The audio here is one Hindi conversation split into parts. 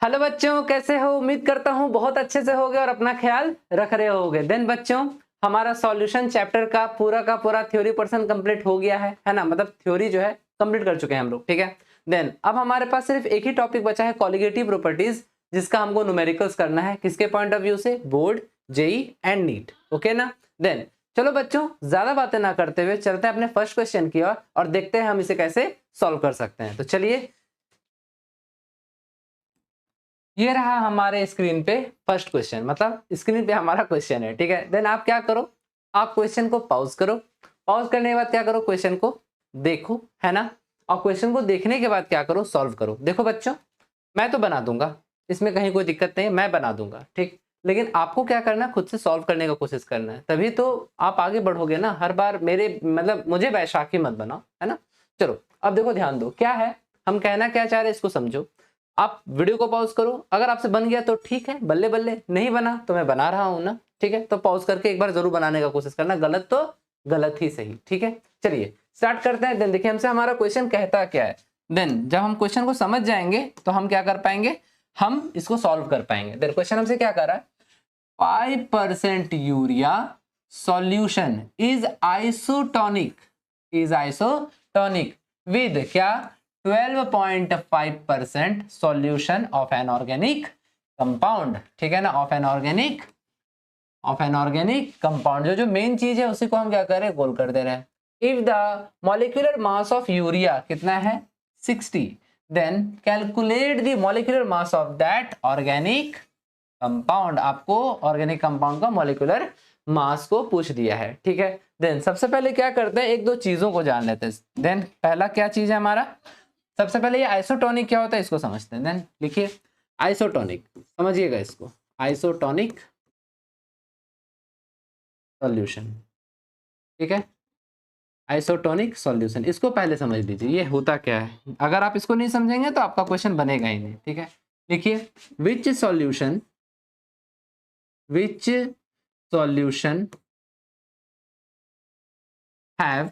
हेलो बच्चों, कैसे हो? उम्मीद करता हूँ बहुत अच्छे से होगे और अपना ख्याल रख रहे होगे। देन बच्चों, हमारा सॉल्यूशन चैप्टर का पूरा थ्योरी पोर्शन कंप्लीट हो गया है ना। मतलब थ्योरी जो है कंप्लीट कर चुके हैं हम लोग, ठीक है। देन अब हमारे पास सिर्फ एक ही टॉपिक बचा है, कॉलिगेटिव प्रॉपर्टीज, जिसका हमको न्यूमेरिकल्स करना है। किसके पॉइंट ऑफ व्यू से? Board, JEE and NEET. Okay ना। देन चलो बच्चों, ज्यादा बातें ना करते हुए चलते हैं अपने फर्स्ट क्वेश्चन की ओर और देखते हैं हम इसे कैसे सॉल्व कर सकते हैं। तो चलिए, ये रहा हमारे स्क्रीन पे फर्स्ट क्वेश्चन, मतलब स्क्रीन पे हमारा क्वेश्चन है, ठीक है। देन आप क्या करो, आप क्वेश्चन को पॉज करो। पॉज करने के बाद क्या करो, क्वेश्चन को देखो, है ना। और क्वेश्चन को देखने के बाद क्या करो, सॉल्व करो। देखो बच्चों, मैं तो बना दूंगा, इसमें कहीं कोई दिक्कत नहीं है, मैं बना दूंगा, ठीक। लेकिन आपको क्या करना है, खुद से सॉल्व करने का कोशिश करना है, तभी तो आप आगे बढ़ोगे ना। हर बार मेरे मतलब मुझे बैशाखी मत बनाओ, है ना। चलो अब देखो, ध्यान दो क्या है, हम कहना क्या चाह रहे हैं इसको समझो। आप वीडियो को पॉज करो, अगर आपसे बन गया तो ठीक है, बल्ले बल्ले, नहीं बना तो मैं बना रहा हूं ना, ठीक है। तो पॉज करके एक बार जरूर बनाने का कोशिश करना, गलत तो गलत ही सही, ठीक है। चलिए स्टार्ट करते हैं। देन देखिए हमसे हमारा क्वेश्चन कहता क्या है। देन जब हम क्वेश्चन को समझ जाएंगे तो हम क्या कर पाएंगे, हम इसको सॉल्व कर पाएंगे। देन क्वेश्चन हमसे क्या कर रहा है, 5% urea solution is isotonic with क्या, 12.5% solution of an organic compound, ठीक है ना। ऑफ एन ऑर्गेनिक कंपाउंड, जो मेन चीज है उसी को हम क्या कर रहे हैं, गोल कर दे रहे हैं। If the molecular mass of urea कितना है, 60, then calculate the molecular mass of that organic compound. आपको ऑर्गेनिक कंपाउंड का मॉलिक्यूलर मास को पूछ दिया है, ठीक है। देन सबसे पहले क्या करते हैं, एक दो चीजों को जान लेते हैं। देन पहला क्या चीज है हमारा, सबसे पहले ये आइसोटोनिक क्या होता है इसको समझते हैं। देन लिखिए आइसोटोनिक, समझिएगा इसको, आइसोटोनिक सॉल्यूशन, ठीक है। आइसोटोनिक सॉल्यूशन, इसको पहले समझ लीजिए ये होता क्या है। अगर आप इसको नहीं समझेंगे तो आपका क्वेश्चन बनेगा ही नहीं, ठीक है। लिखिए विच solution have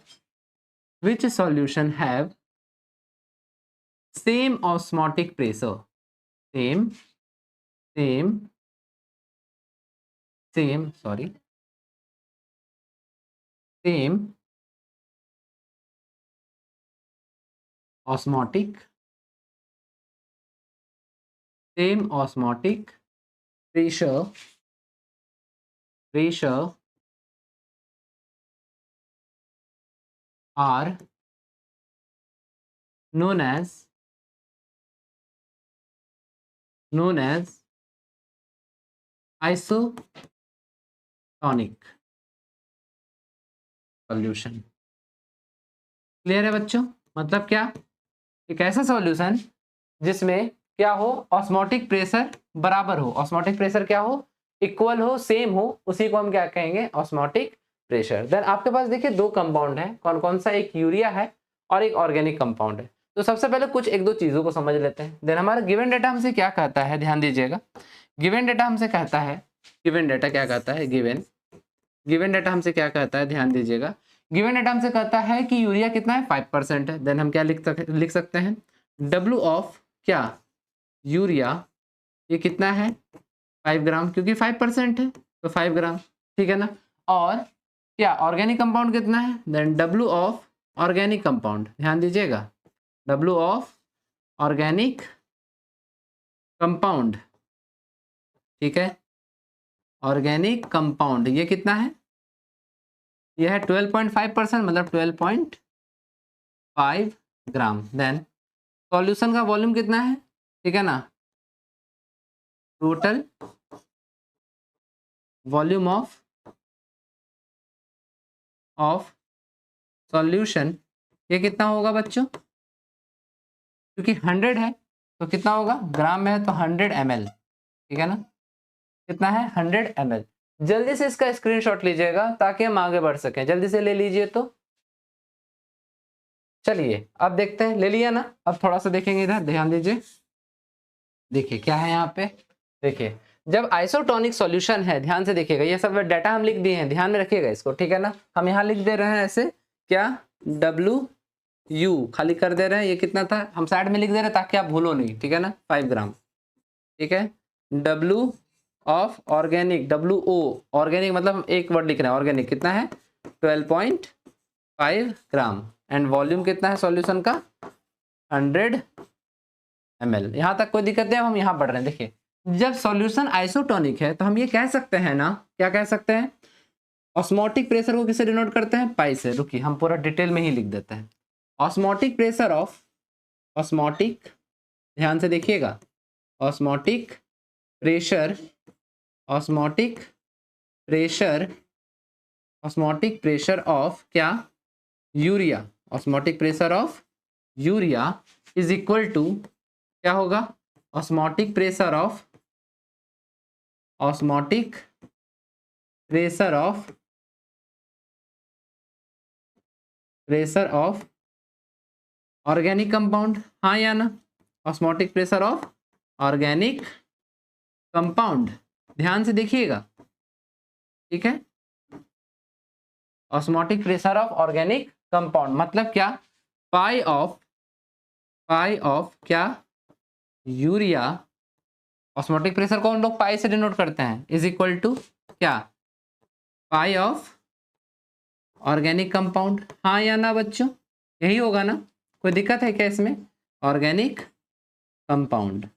which solution have same osmotic pressure, same sorry, same osmotic pressure are known as isotonic solution. Clear है बच्चों? मतलब क्या, एक ऐसा सॉल्यूशन जिसमें क्या हो, ऑस्मोटिक प्रेशर बराबर हो, ऑस्मोटिक प्रेशर क्या हो, इक्वल हो, सेम हो, उसी को हम क्या कहेंगे, ऑस्मोटिक प्रेशर। देन आपके पास देखिए दो कंपाउंड है, कौन कौन सा, एक यूरिया है और एक ऑर्गेनिक कंपाउंड है। तो सबसे पहले कुछ एक दो चीजों को समझ लेते हैं। देन हमारा गिवन डेटा हमसे क्या कहता है, ध्यान दीजिएगा। गिवन डेटा हमसे कहता है, गिवन डेटा क्या कहता है, गिवन डेटा हमसे क्या कहता है, ध्यान दीजिएगा। गिवन डेटा हमसे कहता है कि यूरिया कितना है, 5% है। देन हम क्या लिख सकते हैं, डब्ल्यू ऑफ क्या, यूरिया, ये कितना है, 5 ग्राम, क्योंकि 5% है तो 5 ग्राम, ठीक है ना। और क्या, ऑर्गेनिक कंपाउंड कितना है, then W of organic compound, ध्यान दीजिएगा, डब्ल्यू ऑफ ऑर्गेनिक कंपाउंड, ठीक है। ऑर्गेनिक कंपाउंड ये कितना है, ये है 12.5%, मतलब 12.5 ग्राम। देन सॉल्यूशन का वॉल्यूम कितना है, ठीक है ना, टोटल वॉल्यूम ऑफ सॉल्यूशन, ये कितना होगा बच्चों, क्योंकि 100 है तो कितना होगा, ग्राम में है तो 100 ml, ठीक है ना। कितना है, 100 ml। जल्दी से इसका स्क्रीनशॉट लीजिएगा ताकि हम आगे बढ़ सकें, जल्दी से ले लीजिए। तो चलिए अब देखते हैं, ले लिया ना। अब थोड़ा सा देखेंगे इधर, ध्यान दीजिए। देखिए क्या है यहाँ पे, देखिए जब आइसोटोनिक सॉल्यूशन है, ध्यान से देखिएगा, ये सब डाटा हम लिख दिए हैं, ध्यान में रखिएगा इसको, ठीक है ना। हम यहाँ लिख दे रहे हैं ऐसे, क्या, डब्ल्यू यू खाली कर दे रहे हैं, ये कितना था हम साइड में लिख दे रहे हैं ताकि आप भूलो नहीं, ठीक है ना, 5 ग्राम। ठीक है। W of organic, WO organic मतलब हम एक वर्ड लिख रहे हैं, ऑर्गेनिक कितना है 12.5 ग्राम, एंड वॉल्यूम कितना है सॉल्यूशन का 100 ml। यहाँ तक कोई दिक्कत नहीं है, हम यहाँ पढ़ रहे हैं। देखिए जब सॉल्यूशन आइसोटोनिक है तो हम ये कह सकते हैं ना, क्या कह सकते हैं, ऑस्मोटिक प्रेशर को किससे डिनोट करते हैं, पाई से। रुकिए हम पूरा डिटेल में ही लिख देते हैं। ऑस्मोटिक प्रेशर ऑफ, ऑस्मोटिक, ध्यान से देखिएगा, osmotic pressure, osmotic pressure, osmotic pressure of क्या, urea, osmotic pressure of urea is equal to क्या होगा, osmotic pressure of, osmotic pressure of, pressure of organic compound, हाँ या ना, osmotic pressure of organic compound, ध्यान से देखिएगा, ठीक है। Osmotic pressure of organic compound मतलब क्या, पाई ऑफ, पाई ऑफ क्या, यूरिया, ऑस्मोटिक प्रेशर को हम लोग पाई से डिनोट करते हैं, इज इक्वल टू क्या, पाई ऑफ ऑर्गेनिक कंपाउंड, हाँ या ना बच्चों, यही होगा ना, कोई दिक्कत है क्या इसमें, ऑर्गेनिक कंपाउंड।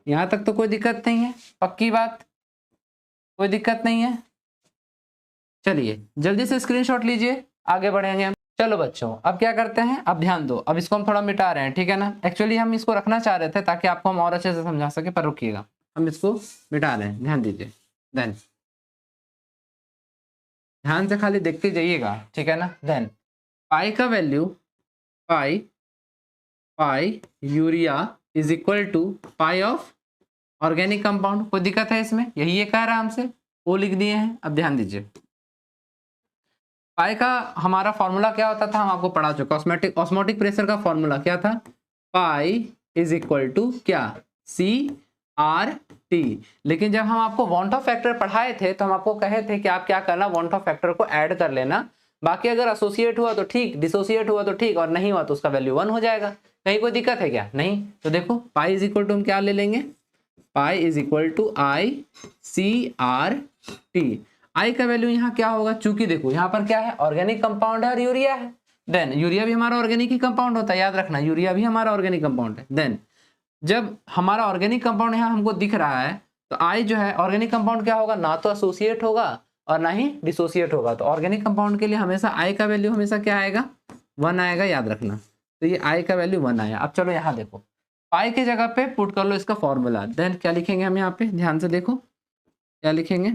यहां तक तो कोई दिक्कत नहीं है, पक्की बात, कोई दिक्कत नहीं है। चलिए जल्दी से स्क्रीनशॉट लीजिए, आगे बढ़ेंगे हम। चलो बच्चों अब क्या करते हैं, अब ध्यान दो, अब इसको हम थोड़ा मिटा रहे हैं, ठीक है ना। एक्चुअली हम इसको रखना चाह रहे थे ताकि आपको हम और अच्छे से समझा सके, पर रुकिएगा हम इसको मिटा रहे हैं, ध्यान दीजिए। देन ध्यान से खाली देखते जाइएगा, ठीक है ना। देन पाई का value, pi, pi urea is equal to pi of organic compound, कोई दिक्कत है इसमें, यही ये कह रहा है हमसे, वो लिख दिए हैं। अब ध्यान दीजिए, पाई का हमारा फॉर्मूला क्या होता था, हम आपको पढ़ा चुका, ऑस्मोटिक, ऑस्मोटिक प्रेशर का फॉर्मूला क्या था, पाई इज इक्वल टू क्या, CRT। लेकिन जब हम आपको वांट ऑफ फैक्टर पढ़ाए थे तो हम आपको कहे थे कि आप क्या करना, वांट ऑफ फैक्टर को ऐड कर लेना, बाकी अगर एसोसिएट हुआ तो ठीक, डिसोसिएट हुआ तो ठीक, और नहीं हुआ तो उसका वैल्यू 1 हो जाएगा। कहीं कोई दिक्कत है क्या, नहीं। तो देखो पाई इज इक्वल टू हम क्या ले लेंगे, pi is equal to ICRT। I का वैल्यू यहाँ क्या होगा, चूंकि देखो यहाँ पर क्या है, ऑर्गेनिक कंपाउंड है और यूरिया है। देन यूरिया भी हमारा ऑर्गेनिक ही कंपाउंड होता है, याद रखना, यूरिया भी हमारा ऑर्गेनिक कंपाउंड है। देन जब हमारा ऑर्गेनिक कंपाउंड यहाँ हमको दिख रहा है तो आई जो है, ऑर्गेनिक कंपाउंड क्या होगा, ना तो एसोसिएट होगा और ना ही डिसोसिएट होगा। तो ऑर्गेनिक कंपाउंड के लिए हमेशा आई का वैल्यू हमेशा क्या आएगा, 1 आएगा, याद रखना। तो ये आई का वैल्यू 1 आया। अब चलो यहाँ देखो, पाई की जगह पे पुट कर लो इसका फॉर्मूला। देन क्या लिखेंगे हम यहाँ पे, ध्यान से देखो क्या लिखेंगे,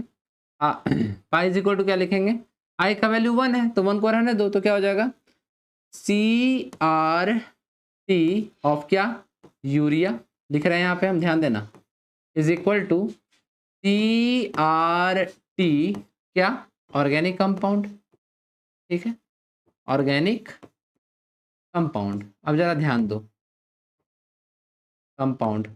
पाई इज इक्वल टू क्या लिखेंगे, आई का वैल्यू 1 है तो 1 को रहने दो, तो क्या हो जाएगा, CRT ऑफ क्या, यूरिया लिख रहे हैं यहाँ पे हम, ध्यान देना, इज इक्वल टू CRT क्या, ऑर्गेनिक कंपाउंड, ठीक है, ऑर्गेनिक कंपाउंड। अब जरा ध्यान दो, कंपाउंड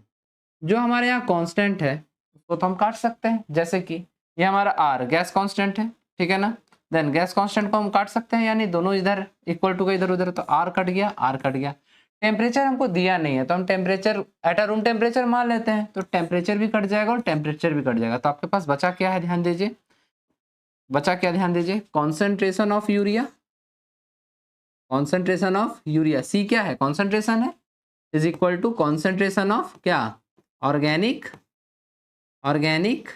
जो हमारे यहाँ कांस्टेंट है उसको तो हम काट सकते हैं, जैसे कि ये हमारा R गैस कांस्टेंट है, ठीक है ना। देन गैस कांस्टेंट को हम काट सकते हैं, यानी दोनों इधर इक्वल टू का इधर उधर, तो R कट गया, R कट गया। टेम्परेचर हमको दिया नहीं है तो हम temperature at a room temperature मान लेते हैं, तो टेम्परेचर भी कट जाएगा और टेम्परेचर भी कट जाएगा। तो आपके पास बचा क्या है, ध्यान दीजिए, बचा क्या, ध्यान दीजिए, concentration of urea, concentration of urea, C क्या है, कॉन्सेंट्रेशन है, is equal to concentration of क्या, ऑर्गेनिक, ऑर्गेनिक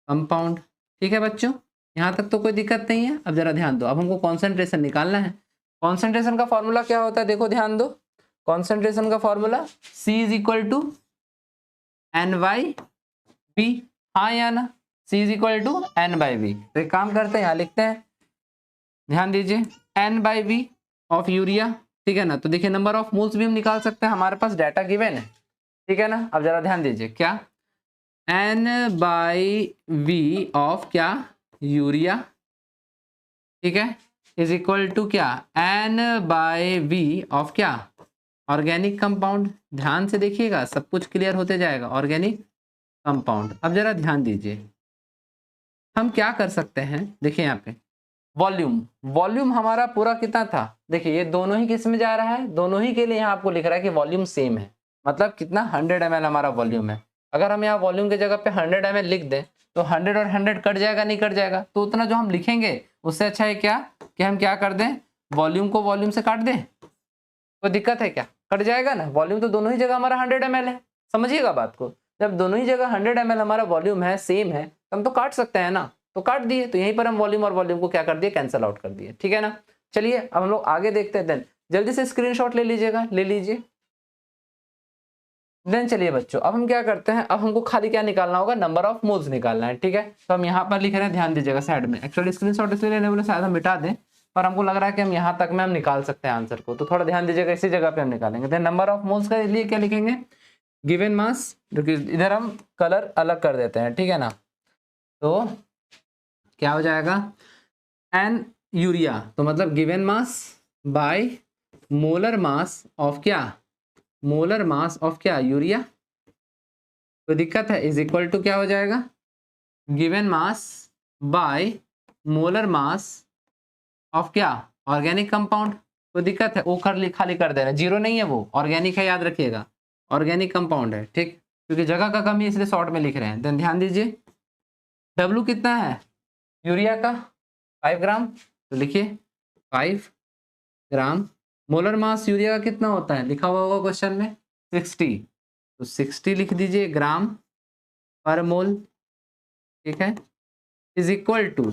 कंपाउंड, ठीक है बच्चों, यहाँ तक तो कोई दिक्कत नहीं है। अब जरा ध्यान दो, अब हमको कॉन्सेंट्रेशन निकालना है। कॉन्सेंट्रेशन का फॉर्मूला क्या होता है, देखो ध्यान दो, कॉन्सेंट्रेशन का formula C is equal to N/V, हाँ या ना, C is equal to N/V। तो एक काम करते हैं, यहाँ लिखते हैं, ध्यान दीजिए, N/V ऑफ यूरिया, ठीक है ना। तो देखिए नंबर ऑफ मोल्स भी हम निकाल सकते हैं, हमारे पास डाटा गिवन है, ठीक है ना। अब जरा ध्यान दीजिए, क्या, N/V ऑफ क्या, यूरिया, ठीक है, इज इक्वल टू क्या, N/V ऑफ क्या, ऑर्गेनिक कंपाउंड। ध्यान से देखिएगा, सब कुछ क्लियर होते जाएगा, ऑर्गेनिक कंपाउंड। अब जरा ध्यान दीजिए, हम क्या कर सकते हैं, देखिए यहाँ पे वॉल्यूम, वॉल्यूम हमारा पूरा कितना था, देखिए ये दोनों ही किस में जा रहा है, दोनों ही के लिए यहाँ आपको लिख रहा है कि वॉल्यूम सेम है, मतलब कितना 100 ml हमारा वॉल्यूम है। अगर हम यहाँ वॉल्यूम की जगह पे 100 ml लिख दें तो 100 और 100 कट जाएगा, नहीं कट जाएगा, तो उतना जो हम लिखेंगे उससे अच्छा है क्या कि हम क्या कर दें, वॉल्यूम को वॉल्यूम से काट दें। कोई दिक्कत है क्या, कट जाएगा ना, वॉल्यूम तो दोनों ही जगह हमारा 100 ml है, समझिएगा बात को। जब दोनों ही जगह 100 ml हमारा वॉल्यूम है, सेम है, तो हम तो काट सकते हैं ना, तो काट दिए, तो यहीं पर हम वॉल्यूम और वॉल्यूम को क्या कर दिए, कैंसिल आउट कर दिए, ठीक है ना। चलिए अब हम लोग आगे देखते हैं, देन जल्दी से स्क्रीनशॉट ले लीजिएगा, ले लीजिए। देन चलिए बच्चों, अब हम क्या करते हैं, अब हमको खाली क्या निकालना होगा, नंबर ऑफ मोल्स निकालना है, ठीक है। तो हम यहाँ पर लिख रहे हैं, ध्यान दीजिएगा साइड में, एक्चुअली स्क्रीनशॉट इसलिए लेने बोले शायद हम मिटा दें, पर हमको लग रहा है कि हम यहाँ तक में हम निकाल सकते हैं आंसर को, तो थोड़ा ध्यान दीजिएगा, इसी जगह पे हम निकालेंगे। देन नंबर ऑफ मोल्स के लिए क्या लिखेंगे, गिवन मास, जो कि इधर हम कलर अलग कर देते हैं, ठीक है ना। तो क्या हो जाएगा, एन यूरिया, तो मतलब given mass by molar mass of क्या, मोलर मास ऑफ क्या, यूरिया, कोई दिक्कत है, इज इक्वल टू क्या हो जाएगा, given mass by molar mass of क्या, ऑर्गेनिक कंपाउंड, कोई दिक्कत है, वो खाली कर दे रहे हैं, जीरो नहीं है वो, ऑर्गेनिक है, याद रखिएगा ऑर्गेनिक कंपाउंड है, ठीक, क्योंकि जगह का कमी है इसलिए शॉर्ट में लिख रहे हैं। देन ध्यान दीजिए, डब्लू कितना है यूरिया का, 5 ग्राम, तो लिखिए 5 ग्राम। मोलर मास यूरिया का कितना होता है, लिखा हुआ होगा क्वेश्चन में 60, तो 60 लिख दीजिए ग्राम पर मोल, ठीक है, इज इक्वल टू,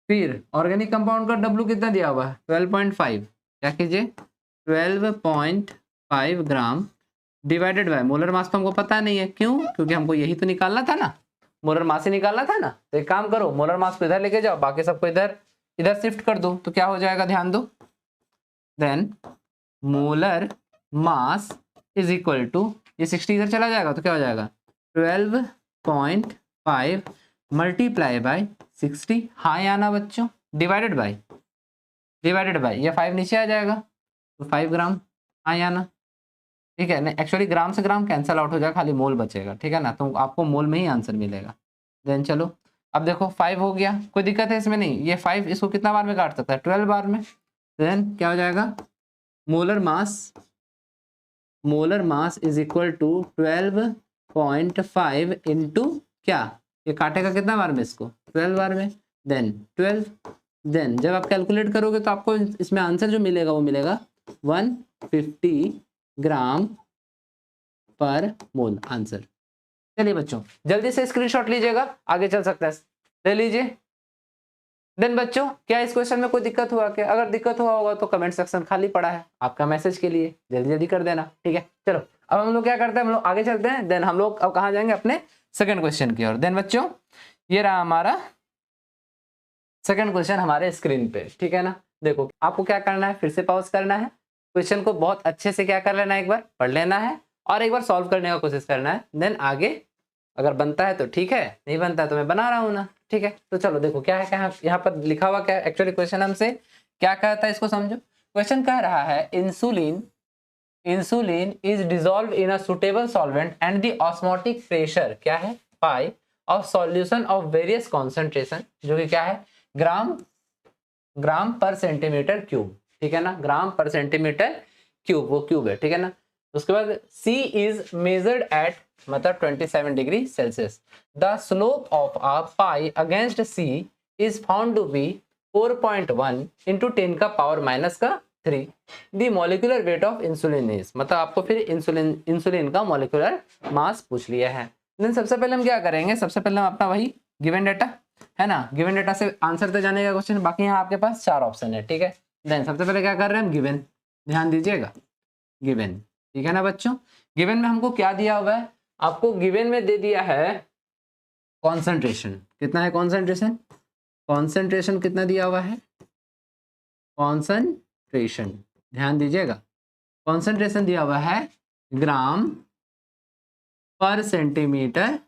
फिर ऑर्गेनिक कंपाउंड का डब्लू कितना दिया हुआ है 12.5, क्या कीजिए 12.5 ग्राम डिवाइडेड बाय मोलर मास, तो हमको पता नहीं है, क्यों, क्योंकि हमको यही तो निकालना था ना, मोलर मास ही निकालना था ना। तो एक काम करो, मोलर मास को इधर लेके जाओ, बाकी सबको इधर इधर शिफ्ट कर दो, तो क्या हो जाएगा, ध्यान दो, then molar mass is equal to, ये 60 इधर चला जाएगा तो क्या हो जाएगा 12.5 मल्टीप्लाई बाय 60, हाँ या ना बच्चों, डिवाइडेड बाय ये 5 नीचे आ जाएगा, तो 5 ग्राम, हाँ या ना, ठीक है ना। एक्चुअली ग्राम से ग्राम कैंसिल आउट हो जाएगा, खाली मोल बचेगा, ठीक है ना, तो आपको मोल में ही आंसर मिलेगा। देन चलो अब देखो 5 हो गया, कोई दिक्कत है इसमें नहीं, ये 5 इसको कितना बार में काट सकता है, 12 बार में। देन क्या हो जाएगा, molar mass is equal to 12.5 into क्या, ये काटेगा कितना बार में इसको, 12 बार में, देन 12, देन जब आप कैलकुलेट करोगे तो आपको इसमें आंसर जो मिलेगा वो मिलेगा 150 ग्राम पर मोल आंसर। चलिए बच्चों जल्दी से स्क्रीनशॉट लीजिएगा, आगे चल सकता है, ले लीजिए। देन बच्चों क्या इस क्वेश्चन में कोई दिक्कत हुआ क्या, अगर दिक्कत हुआ होगा तो कमेंट सेक्शन खाली पड़ा है आपका मैसेज के लिए, जल्दी जल्दी कर देना, ठीक है। चलो अब हम लोग क्या करते हैं, हम लोग आगे चलते हैं। देन हम लोग अब कहाँ जाएंगे, अपने सेकंड क्वेश्चन की ओर। देन बच्चों ये रहा हमारा सेकंड क्वेश्चन हमारे स्क्रीन पे, ठीक है ना। देखो आपको क्या करना है, फिर से पॉज करना है, क्वेश्चन को बहुत अच्छे से क्या कर लेना है, एक बार पढ़ लेना है और एक बार सॉल्व करने का कोशिश करना है। देन आगे अगर बनता है तो ठीक है, नहीं बनता है तो मैं बना रहा हूँ ना, ठीक है। तो चलो देखो क्या है, क्या यहाँ पर लिखा हुआ क्या है, एक्चुअली क्वेश्चन हमसे क्या कहता है, इसको समझो। क्वेश्चन कह रहा है insulin is dissolve in a suitable solvent and the osmotic pressure क्या है, पाई of solution of various concentration, जो कि क्या है ग्राम पर सेंटीमीटर क्यूब, ठीक है ना, ग्राम पर सेंटीमीटर क्यूब, वो क्यूब है, ठीक है ना। उसके बाद C इज मेजर्ड एट मतलब 27 degree Celsius, the slope of a pi against C is found to be 4.1 into 10 का पावर माइनस का 3, the molecular weight of insulin is, मतलब आपको फिर इंसुलिन का मॉलिक्यूलर मास पूछ लिया है। देन सबसे पहले हम क्या करेंगे, सबसे पहले हम अपना वही गिवन डेटा है ना, गिवन डेटा से आंसर तक जाने का क्वेश्चन, बाकी यहाँ आपके पास 4 ऑप्शन है, ठीक है। देन सबसे पहले क्या कर रहे हैं हम, गिवन, ध्यान दीजिएगा गिवन, ठीक है ना बच्चों। गिवन में हमको क्या दिया हुआ है, आपको गिवन में दे दिया है कॉन्सेंट्रेशन, कितना है कॉन्सेंट्रेशन कितना दिया हुआ है, कॉन्सेंट्रेशन ध्यान दीजिएगा, कॉन्सेंट्रेशन दिया हुआ है ग्राम पर सेंटीमीटर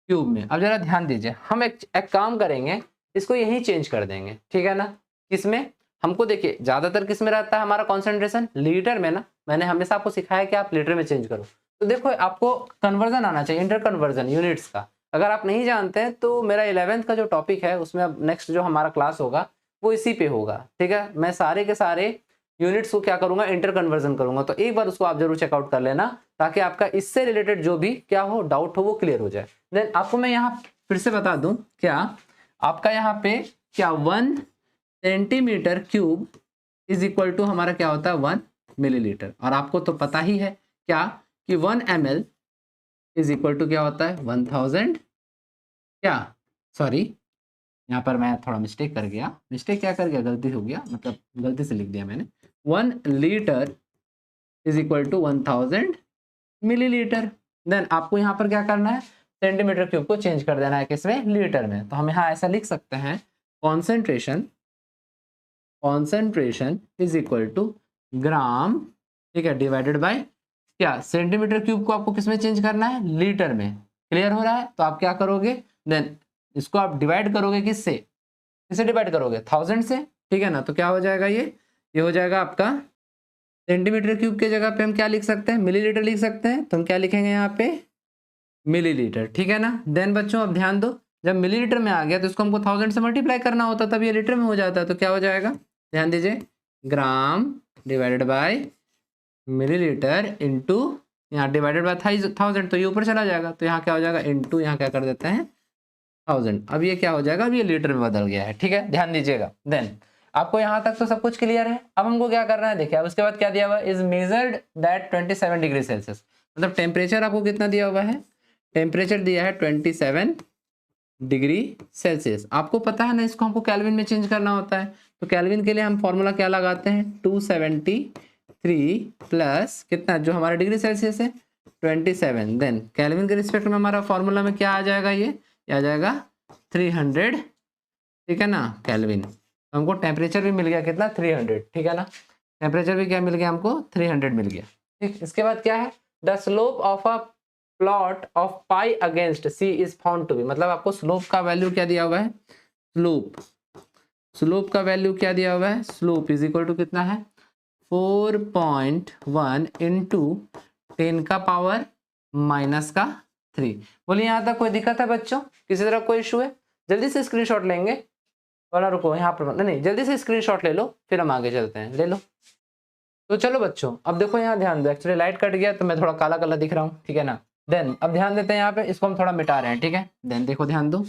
क्यूब में। अब जरा ध्यान दीजिए, हम एक काम करेंगे, इसको यही चेंज कर देंगे, ठीक है ना। किसमें, हमको देखिए ज्यादातर किस में रहता है हमारा कॉन्सेंट्रेशन, लीटर में ना, मैंने हमेशा आपको सिखाया कि आप लीटर में चेंज करो। तो देखो आपको कन्वर्जन आना चाहिए, इंटर कन्वर्जन यूनिट्स का, अगर आप नहीं जानते हैं तो मेरा 11th का जो टॉपिक है उसमें अब नेक्स्ट जो हमारा क्लास होगा वो इसी पे होगा, ठीक है। मैं सारे के सारे यूनिट्स को क्या करूंगा, इंटर कन्वर्जन करूंगा। तो एक बार उसको आप जरूर चेकआउट कर लेना, ताकि आपका इससे रिलेटेड जो भी क्या हो डाउट हो वो क्लियर हो जाए। देन आपको मैं यहाँ फिर से बता दूं, क्या आपका यहाँ पे क्या 1 centimetre cube is equal to हमारा क्या होता है 1 मिलीलीटर। और आपको तो पता ही है क्या कि 1 ml इज इक्वल टू क्या होता है 1000, क्या सॉरी यहाँ पर मैं थोड़ा मिस्टेक कर गया, मिस्टेक क्या कर गया, गलती हो गया, मतलब गलती से लिख दिया मैंने। 1 litre is equal to 1000 millilitre. Then आपको यहाँ पर क्या करना है, सेंटीमीटर क्यूब को चेंज कर देना है किसमें, लीटर में। तो हम यहाँ ऐसा लिख सकते हैं कॉन्सेंट्रेशन इज इक्वल टू ग्राम, ठीक है, डिवाइडेड बाय क्या, सेंटीमीटर क्यूब को आपको किसमें चेंज करना है, लीटर में। क्लियर हो रहा है। तो आप क्या करोगे, देन इसको आप डिवाइड करोगे किससे, किससे डिवाइड करोगे 1000 से, ठीक है ना। तो क्या हो जाएगा, ये हो जाएगा आपका सेंटीमीटर क्यूब के जगह पे हम क्या लिख सकते हैं, मिलीलीटर लिख सकते हैं। तो हम क्या लिखेंगे यहाँ पे, मिलीलीटर, ठीक है ना। देन बच्चों अब ध्यान दो, जब मिलीलीटर में आ गया तो इसको हमको 1000 से मल्टीप्लाई करना होता, तब ये लीटर में हो जाता है। तो क्या हो जाएगा, ध्यान दीजिए, gram divided by millilitre into यहाँ डिवाइडेड बाय 1000, तो ये ऊपर चला जाएगा। तो यहाँ क्या हो जाएगा, इंटू यहाँ क्या कर देते हैं 1000। अब ये क्या हो जाएगा, अब ये लीटर में बदल गया है, ठीक है, ध्यान दीजिएगा। देन आपको यहाँ तक तो सब कुछ क्लियर है। अब हमको क्या करना है, देखिए अब उसके बाद क्या दिया हुआ है, is measured that 27 degree Celsius. मतलब टेम्परेचर आपको कितना दिया हुआ है, टेम्परेचर दिया है 27 डिग्री सेल्सियस। आपको पता है ना, इसको हमको केल्विन में चेंज करना होता है। तो केल्विन के लिए हम फॉर्मूला क्या लगाते हैं, 273 प्लस कितना, जो हमारा डिग्री सेल्सियस है 27। देन केल्विन के रिस्पेक्ट में हमारा फॉर्मूला में क्या आ जाएगा, ये आ जाएगा 300, ठीक है ना, केल्विन। तो हमको टेम्परेचर भी मिल गया कितना, 300, ठीक है ना। टेम्परेचर भी क्या मिल गया हमको, 300 मिल गया, ठीक। इसके बाद क्या है, the slope of a plot of pi against C is found to be. मतलब आपको स्लोप का वैल्यू क्या दिया हुआ है, स्लोप का वैल्यू क्या दिया हुआ है, स्लोप इज इक्वल टू कितना है 4.1 इंटू 10 का पावर -3। बोलिए यहाँ तक कोई दिक्कत है बच्चों, किसी तरह कोई इशू है, जल्दी से स्क्रीनशॉट लेंगे, वरना रुको यहाँ पर नहीं, जल्दी से स्क्रीनशॉट ले लो, फिर हम आगे चलते हैं, ले लो। तो चलो बच्चों अब देखो यहाँ ध्यान दो, एक्चुअली लाइट कट गया तो मैं थोड़ा काला काला दिख रहा हूँ, ठीक है ना। देन अब ध्यान देते हैं यहाँ पे, इसको हम थोड़ा मिटा रहे हैं, ठीक है। देन देखो ध्यान दो,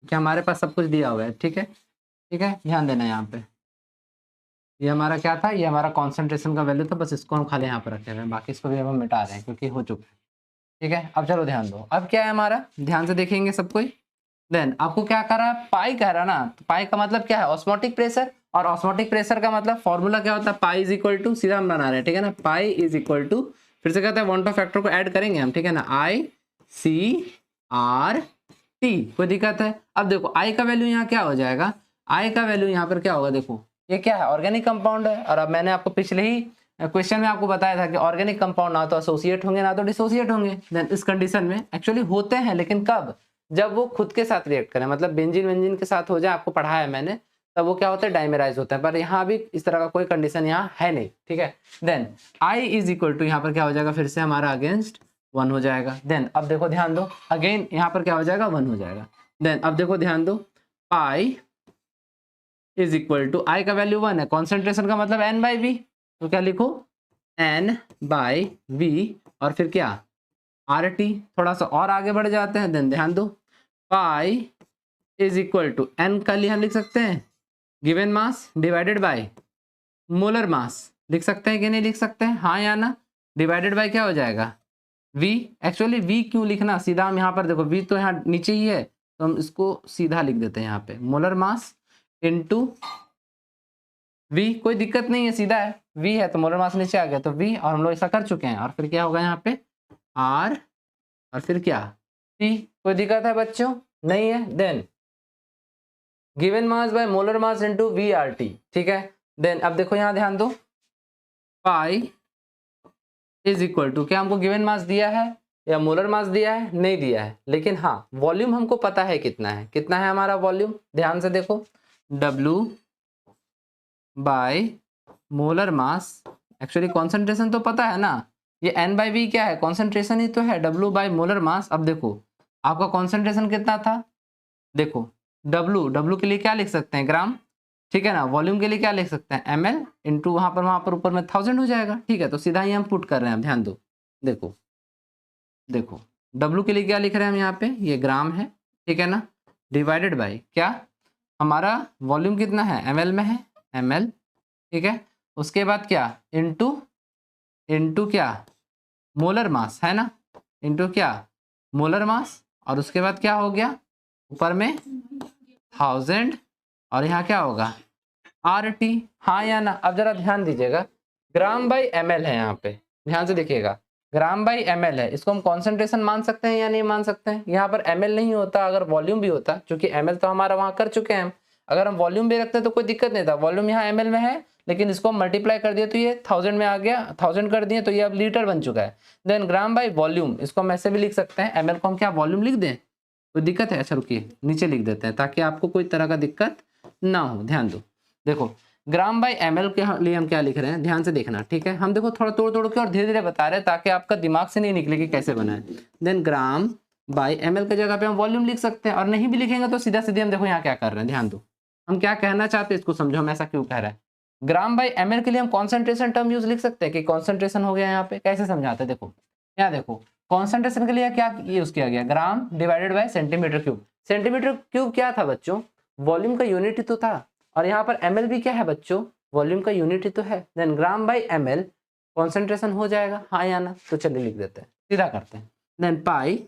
क्या हमारे पास सब कुछ दिया हुआ है, ठीक है, ठीक है, ध्यान देना यहाँ पे। ये हमारा क्या था, ये हमारा कॉन्सेंट्रेशन का वैल्यू था, बस इसको हम खाली यहाँ पर रखे हुए हैं, बाकी इसको भी अब हम मिटा रहे हैं क्योंकि हो चुका है, ठीक है। अब चलो ध्यान दो, अब क्या है हमारा, ध्यान से देखेंगे सब कोई। देन आपको क्या कर रहा है, पाई कह रहा है ना, तो पाई का मतलब क्या है, ऑस्मोटिक प्रेशर। और ऑस्मोटिक प्रेशर का मतलब फॉर्मूला क्या होता है, पाई इज इक्वल टू, सीधा हम बना रहे हैं, ठीक है ना, पाई इज इक्वल टू, फिर से कहते हैं वन टू फैक्टर को ऐड करेंगे हम, ठीक है ना, ICRT। कोई दिक्कत है। अब देखो आई का वैल्यू यहाँ क्या हो जाएगा, आई का वैल्यू यहाँ पर क्या होगा, देखो ये क्या है, ऑर्गेनिक कंपाउंड है। और अब मैंने आपको पिछले ही क्वेश्चन में आपको बताया था कि ऑर्गेनिक कंपाउंड ना तो एसोसिएट होंगे ना तो डिसोसिएट होंगे। देन इस कंडीशन में एक्चुअली होते हैं, लेकिन कब, जब वो खुद के साथ रिएक्ट करें, मतलब बेंजीन वेंजीन के साथ हो जाए, आपको पढ़ाया है मैंने, तब वो क्या होता है, डाइमेराइज होता है। पर यहाँ भी इस तरह का कोई कंडीशन यहाँ है नहीं, ठीक है। Then I is equal to, यहाँ पर क्या हो जाएगा, फिर से हमारा अगेंस्ट 1 हो जाएगा। देन अब देखो ध्यान दो, अगेन यहाँ पर क्या हो जाएगा, 1 हो जाएगा। देन अब देखो ध्यान दो, pi is equal to, I का वैल्यू 1 है, कॉन्सेंट्रेशन का मतलब N/V, तो क्या लिखो N/V, और फिर क्या RT। थोड़ा सा और आगे बढ़ जाते हैं। देन ध्यान दो, pi is equal to, N का लिए हम लिख सकते हैं given mass divided by molar mass, लिख सकते हैं कि नहीं लिख सकते हैं, हाँ या ना। डिवाइडेड बाय क्या हो जाएगा, V। एक्चुअली V क्यों लिखना, सीधा हम यहाँ पर देखो V तो यहाँ नीचे ही है, तो हम इसको सीधा लिख देते हैं यहाँ पे, मोलर मास इंटू V। कोई दिक्कत नहीं है, सीधा है, V है तो मोलर मास नीचे आ गया तो V, और हम लोग ऐसा कर चुके हैं। और फिर क्या होगा यहाँ पे R, और फिर क्या T। कोई दिक्कत है बच्चों, नहीं है। Then given mass by molar mass into VRT, ठीक है। देन अब देखो यहाँ ध्यान दो, पाई इज इक्वल टू, क्या हमको गिवन मास दिया है या मोलर मास दिया है, नहीं दिया है, लेकिन हाँ वॉल्यूम हमको पता है कितना है, कितना है हमारा वॉल्यूम, ध्यान से देखो, W बाय मोलर मास। एक्चुअली कॉन्सेंट्रेशन तो पता है ना, ये N/V क्या है, कॉन्सेंट्रेशन ही तो है, W बाय मोलर मास। अब देखो आपका कॉन्सेंट्रेशन कितना था, देखो डब्लू के लिए क्या लिख सकते हैं, ग्राम, ठीक है ना। वॉल्यूम के लिए क्या लिख सकते हैं, ml, इंटू वहां पर ऊपर में 1000 हो जाएगा, ठीक है। तो सीधा ही हम पुट कर रहे हैं, ध्यान दो, देखो देखो डब्लू के लिए क्या लिख रहे हैं हम यहाँ पे, ये ग्राम है, ठीक है ना, डिवाइडेड बाई क्या, हमारा वॉल्यूम कितना है, ml में है, ml, ठीक है। उसके बाद क्या, इंटू क्या, मोलर मास है ना, इंटू क्या, मोलर मास, और उसके बाद क्या हो गया, ऊपर में 1000, और यहाँ क्या होगा, RT, हाँ या ना। अब जरा ध्यान दीजिएगा, ग्राम बाई ml है, यहाँ पे ध्यान से देखिएगा, ग्राम बाई ml है, इसको हम कॉन्सेंट्रेशन मान सकते हैं या नहीं मान सकते हैं। यहाँ पर ml नहीं होता, अगर वॉल्यूम भी होता, क्योंकि ml तो हमारा वहां कर चुके हैं हम, अगर हम वॉल्यूम भी रखते हैं तो कोई दिक्कत नहीं था, वॉल्यूम यहाँ ml में है, लेकिन इसको मल्टीप्लाई कर दिया तो ये 1000 में आ गया, 1000 कर दिए तो ये अब लीटर बन चुका है। देन ग्राम बाई वॉल्यूम, इसको हम ऐसे भी लिख सकते हैं, ml को हम क्या वॉल्यूम लिख दें, कोई दिक्कत है, अच्छा रुकिए नीचे लिख देते हैं ताकि आपको कोई तरह का दिक्कत ना हो। ध्यान दो, देखो ग्राम बाई ml के लिए हम क्या लिख रहे हैं, ध्यान से देखना, ठीक है। हम देखो थोड़ा तोड़ के और धीरे धीरे बता रहे हैं ताकि आपका दिमाग से नहीं निकले कि कैसे बना है। देन ग्राम बाई ml की जगह पे हम वॉल्यूम लिख सकते हैं, और नहीं भी लिखेंगे तो सीधा सीधे हम देखो यहाँ क्या कर रहे हैं, ध्यान दो, हम क्या कहना चाहते हैं इसको समझो, हम ऐसा क्यों कह रहे हैं। ग्राम बाई ml के लिए हम कॉन्सेंट्रेशन टर्म यूज लिख सकते हैं कि कॉन्सेंट्रेशन हो गया, यहाँ पे कैसे समझाते हैं, देखो यहाँ देखो, कॉन्सेंट्रेशन के लिए क्या यूज किया गया, gram divided by centimetre cube. Centimetre cube क्या था बच्चों, वॉल्यूम का यूनिट ही तो था, और यहाँ पर ml भी क्या है बच्चों, वॉल्यूम का यूनिट ही तो है। Then gram by ml concentration हो जाएगा, हाँ या ना, तो चलिए लिख देते हैं, सीधा करते हैं। देन पाई,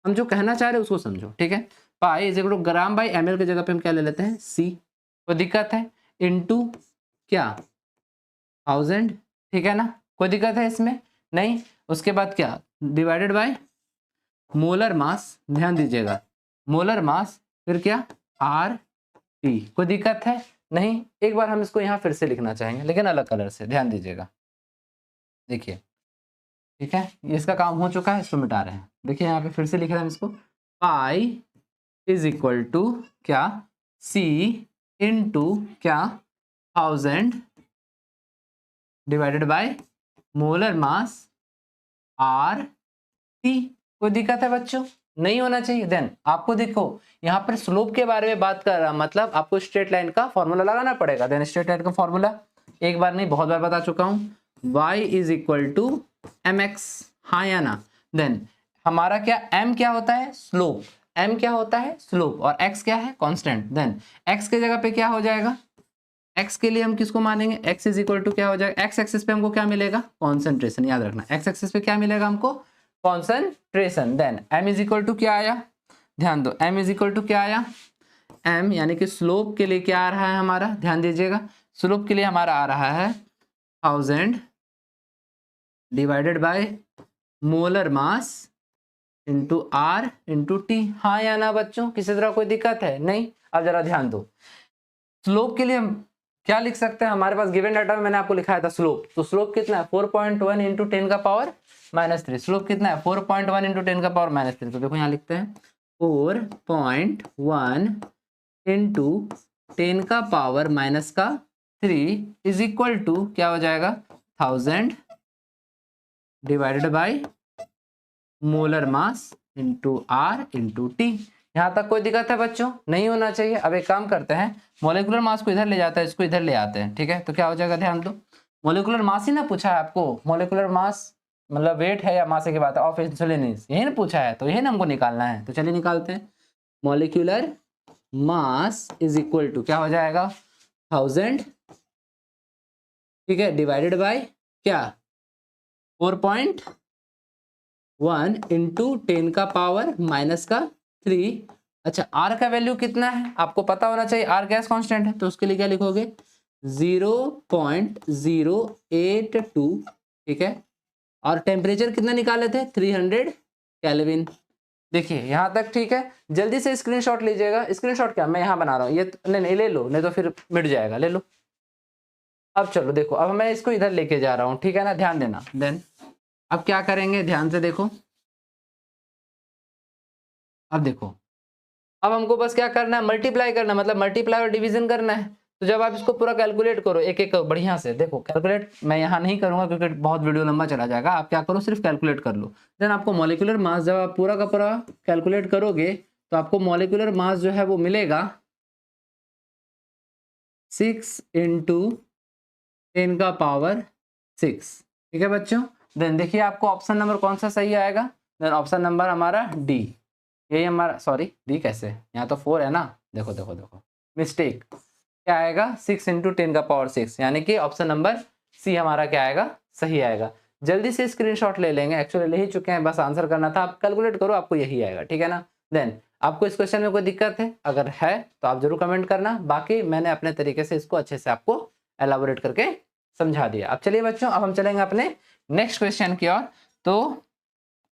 हम जो कहना चाह रहे हैं उसको समझो, ठीक है। Pi is equal to gram by ml की जगह पे हम क्या ले लेते हैं, c, कोई दिक्कत है, इनटू क्या, 1000, ठीक है ना, कोई दिक्कत है इसमें नहीं। उसके बाद क्या, डिवाइडेड बाय मोलर मास, ध्यान दीजिएगा, मोलर मास, फिर क्या, RT, कोई दिक्कत है नहीं। एक बार हम इसको यहाँ फिर से लिखना चाहेंगे, लेकिन अलग कलर से, ध्यान दीजिएगा, देखिए, ठीक है, इसका काम हो चुका है, इसको मिटा रहे हैं। देखिए यहाँ पे फिर से लिख रहे हैं इसको, पाई इज इक्वल टू क्या, C इंटू क्या, 1000 divided by molar mass RT। कोई दिक्कत है बच्चों, नहीं होना चाहिए। देन आपको देखो यहाँ पर स्लोप के बारे में बात कर रहा, मतलब आपको स्ट्रेट लाइन का फॉर्मूला लगाना पड़ेगा। देन स्ट्रेट लाइन का फॉर्मूला एक बार नहीं बहुत बार बता चुका हूँ, y is equal to mx, हाँ या ना। देन हमारा क्या, m क्या होता है, स्लोप, m क्या होता है, स्लोप, और x क्या है, कांस्टेंट। देन x के जगह पे क्या हो जाएगा, x के लिए हम किसको मानेंगे, x इज इक्वल टू क्या हो जाएगा, x एक्सिस पे हमको क्या मिलेगा, कॉन्सेंट्रेशन, याद रखना x एक्सिस पे क्या मिलेगा हमको, concentration. Then m is equal to क्या आया, ध्यान दो, m इज इक्वल टू क्या आया, m यानी कि स्लोप के लिए क्या आ रहा है हमारा, ध्यान दीजिएगा, स्लोप के लिए हमारा आ रहा है 1000 divided by molar mass into R into T, हाँ या ना बच्चों, किसी तरह कोई दिक्कत है नहीं। अब जरा ध्यान दो, स्लोप के लिए हम क्या लिख सकते हैं, हमारे पास गिवन डाटा में मैंने आपको लिखाया था स्लोप, तो स्लोप कितना है, 4.1 इंटू 10 का पावर -3, स्लोप कितना है, 4.1 इंटू 10 का पावर -3। तो देखो यहाँ लिखते हैं 4.1 इंटू 10 का पावर -3 इज इक्वल टू क्या हो जाएगा, 1000 divided by molar mass into R into T। यहाँ तक कोई दिक्कत है बच्चों, नहीं होना चाहिए। अब एक काम करते हैं, मोलिकुलर मास को इधर ले जाता है, इसको इधर ले आते हैं, ठीक है। तो क्या हो जाएगा, ध्यान दो, मोलिकुलर मास ही ना पूछा है आपको, मोलिकुलर मास मतलब वेट है या मास की बात है, ऑफ इंसुलिन यही ना पूछा है, तो यही ना हमको निकालना है। तो चलिए निकालते हैं, molecular mass is equal to क्या हो जाएगा, 1000, ठीक है, डिवाइडेड बाय क्या, 4.1 इंटू 10 का पावर -3। अच्छा R का वैल्यू कितना है आपको पता होना चाहिए, R गैस कांस्टेंट है, तो उसके लिए क्या लिखोगे, 0.082, ठीक है, और टेम्परेचर कितना निकाले थे, 300 केल्विन। देखिए यहाँ तक ठीक है, जल्दी से स्क्रीनशॉट लीजिएगा। स्क्रीनशॉट क्या, मैं यहाँ बना रहा हूँ, ये नहीं ले लो, नहीं तो फिर मिट जाएगा, ले लो। अब चलो देखो, अब मैं इसको इधर लेके जा रहा हूँ, ठीक है ना, ध्यान देना। देन अब क्या करेंगे, ध्यान से देखो, अब देखो, अब हमको बस क्या करना है, मल्टीप्लाई करना, मतलब मल्टीप्लाई और डिवीजन करना है। तो जब आप इसको पूरा कैलकुलेट करो, एक एक करो बढ़िया से, देखो कैलकुलेट मैं यहाँ नहीं करूंगा क्योंकि बहुत वीडियो लंबा चला जाएगा, आप क्या करो सिर्फ कैलकुलेट कर लो। देन आपको मॉलिक्यूलर मास जब आप पूरा का पूरा कैलकुलेट करोगे तो आपको मॉलिक्यूलर मास जो है वो मिलेगा 6 × 10⁻⁶। ठीक है बच्चों। देन देखिए आपको ऑप्शन नंबर कौन सा सही आएगा। देन ऑप्शन नंबर हमारा डी, यही हमारा, सॉरी डी कैसे, यहाँ तो 4 है ना, देखो देखो देखो मिस्टेक, क्या आएगा 6 × 10⁻⁶, यानी कि ऑप्शन नंबर सी हमारा क्या आएगा, सही आएगा। जल्दी से स्क्रीनशॉट ले लेंगे, एक्चुअली ले ही चुके हैं, बस आंसर करना था, आप कैलकुलेट करो, आपको यही आएगा। ठीक है ना। देन आपको इस क्वेश्चन में कोई दिक्कत है, अगर है तो आप जरूर कमेंट करना, बाकी मैंने अपने तरीके से इसको अच्छे से आपको एलाबोरेट करके समझा दिया। अब चलिए बच्चों, अब हम चलेंगे अपने नेक्स्ट क्वेश्चन की ओर। तो